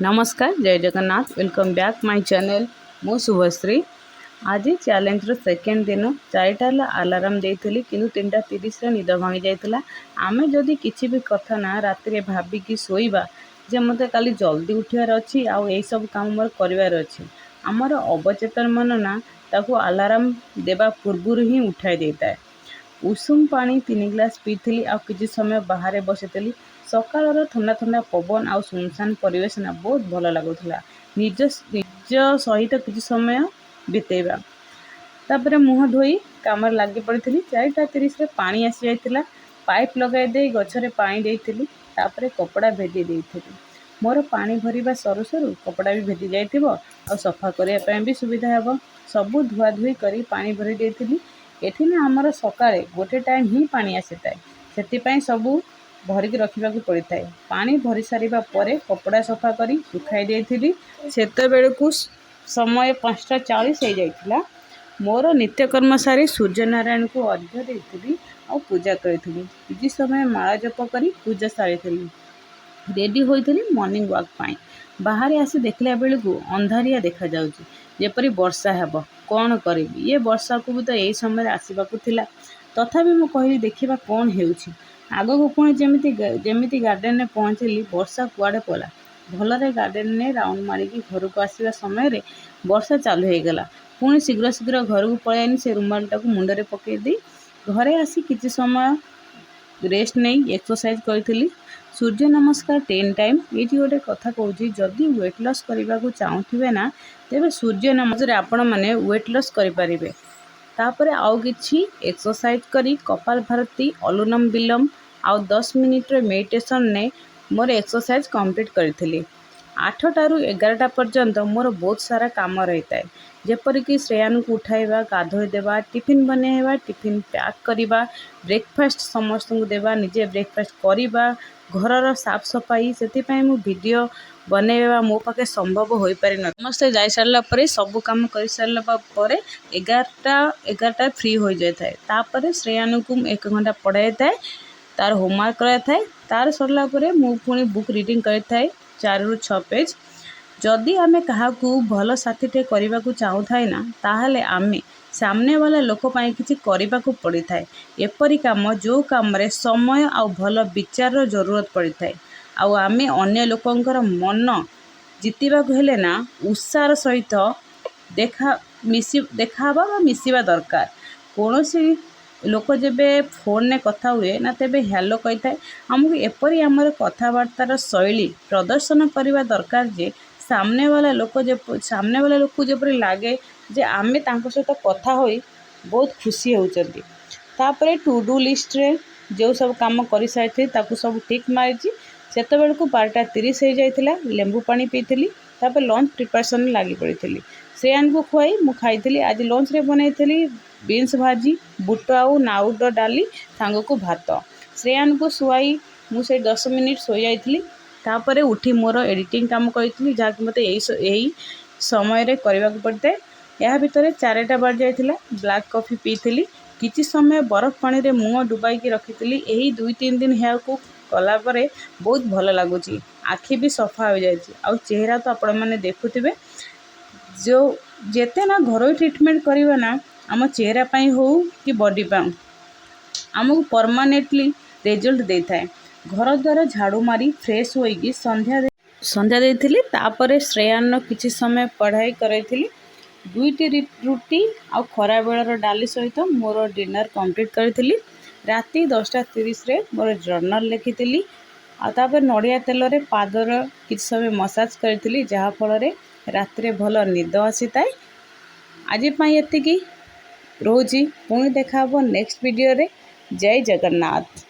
नमस्कार जय Jagannath welcome back my channel मु शुभश्री। आज चैलेंज रो सेकेंड दिन 4टा अलार्म देइथिली किंतु 3:30 रे निद भांगी जाइतला। आमे जदि किछि भी कथा ना राति रे भाबी कि सोइबा जे मते काली जल्दी उठियार अछि आ एई सब काम मोर करिवार अछि, हमर अवचेतन मन ना ताको अलार्म देबा पूर्वरु ही उठाई देताय। उषुम पानी 3 ग्लास पीथिली आ किछि समय बाहर बसिथिली। सकाळर ठंडा ठंडा पवन आ सुनसान परिवेश ना बहुत भल लगुला। निज सहित किछि समय बितेबा तापर मुह धोई काम लगी पड़ी। 4:30 रे पानी आसी जाइतिला। पाइप लगाई दे गछरे पानी देइतिली। तापर कपड़ा भेदी देइतिली। मोर पानी भरिबा सरू सरू कपड़ा भी भेदी जाइतिबो आ सफा करिया पय भी सुविधा हेबो। सबु धुआ धुई करी पानी भरी देइतिली। एठी ना हमर सकाळे गोटे टाइम ही पानी आसीताय, सेति पय सबु भरिक रखिबाकू पड़िथाय। पानी भरी सारिबा परे कपड़ा सफा करी सुखाई देइथिली। सेते बेलकू समय 5:40 हो जाइतिला। मोर नित्यकर्म सारी सूर्य नारायण को अर्घ्य देइथिली आ पूजा करिथिली। किछि समय माला जप करी पूजा सारिथिली। रेडी होइथिली मॉर्निंग वॉक पाई। बाहर आसी देखला बेलकू अंधारिया देखा जाउची, जेपरी वर्षा हेबो। कोन करिबी, ये वर्षा को भी तो एई समय आसीबाकू थिला। तथापि मु कहली देखिबा कोन हेउची। आगो को पुणी जेमिति गार्डन में पहुंचली वर्षा कुआडे पला। भलरे गार्डन ने राउंड मारिकी घर को आसीबा समय रे वर्षा चालू हो गला। पुणी शीघ्र शीघ्र घर को पळाइनी से रुमाल टाकू मुंडरे पकेई दी घरे आसी किछि समय रेस्ट नहीं एक्सरसाइज करथिली। सूर्य नमस्कार 10 टाइम। एठी गोटे कथा कहूची, जदि वेट लॉस करबा को चाहूथिबे ना तेबे सूर्य नमस्कार आपण माने वेट लॉस करि परिबे। तापरे आउ किछि एक्सरसाइज करी कपाल भारती अनुलोम विलोम आउ 10 मिनिट रे मेडिटेशन ने मोर एक्सरसाइज कंप्लीट करथिली। 8टा रु 11टा पर्यंत मोर बहुत सारा काम रहता है, जेपरिक श्रेयान को उठाइबा, गाधोई देवा, टिफिन बनैबा, टिफिन पैक करवा, ब्रेकफास्ट समस्त को देवा, निजे ब्रेकफास्ट करवा, घरर साफ सफाई। से वीडियो बनैबा मो पाखे संभव हो पारि न। समस्त जाई सारला परे सब काम कर सारला परे 11टा फ्री हो जाए थाए। तापरे श्रेयान को 1 घंटा पढ़ाई थाए, तार होमवर्क कराई थाए। तार सरला परे मु पुणी बुक रीडिंग करि थाए 4 रु 6 पेज। जदि आमे काहाकू भल साथीटे करबा को चाहू थाए ना, ताहले आमे सामने वाला लोक पाई किछि करबा को पड़ी थाए। एपरी काम जो काम रे समय आ भल विचार रो जरूरत पड़ी थाए। आ आमे अन्य लोकंकर मन जितिबा को हेले ना उत्साह सहित देखाबा बा मिसिबा दरकार। कोनोसी लोक जेबे फोन ने कथा हुए ना तेबे हेलो कहि थाए। हमकु एपरी हमर कथावार्तार शैली प्रदर्शन करबा दरकार जे सामने वाला लोक को जेपरी लागे जे आमे तांको सहित कथा होई बहुत खुशी होउचंती। तापरे टू डू लिस्ट रे जो सब काम करि साइथि ताकू सब टिक मारिची। सेते बेलकू 12:30 हो जाइतिला। लेंबू पानी पीथिली। तापर लंच प्रिपरेशन लागी पड़ीथिली। श्रेयान को खुआई मु खाइथिली। आज लंच रे बनैथिली बीन्स भाजी, बुट आउ नाउड डाली सांग को भात। श्रेयान को सुआई मु से 10 मिनिट सोई जाइथिली। तापरे उठी मोर एडिटिंग काम करिथिली, जा कि मते एई समय रे करबा को पड़ते। या भितरे 4टा बाज जाइथिला। Black coffee पीथिली। किछि समय बरफ पानी रे मुंह डुबाई की रखिथिली। एही 2-3 दिन हेयर को कला परे बहुत भल लागुची। आखि भी सफा हो जाइछि आ चेहरा तो आपण माने देखुथिबे। जो जेते ना घरोई ट्रीटमेंट करिवा ना आम चेहरा पाई हो कि बॉडी पाई आमको परमानेंटली रिजल्ट देथाए। घर द्वारा झाड़ू मारी फ्रेश होइगी संध्या देइथिली। तापरे श्रेयान किछि समय पढ़ाई करैथिली। 2टी रुटी आ खरा बेलर डाली सहित मोर डिनर कंप्लीट करथिली। राति 10:30 रे मोर जर्नल लिखिथिली। आ तापर नड़िया तेल रे पादर किछि समय मसाज करथिली, जहा फल रे रात रे भल निद आसीताए। आज पई एतिकी रोजी पुणी देखा नेक्स्ट वीडियो रे। जय जगन्नाथ।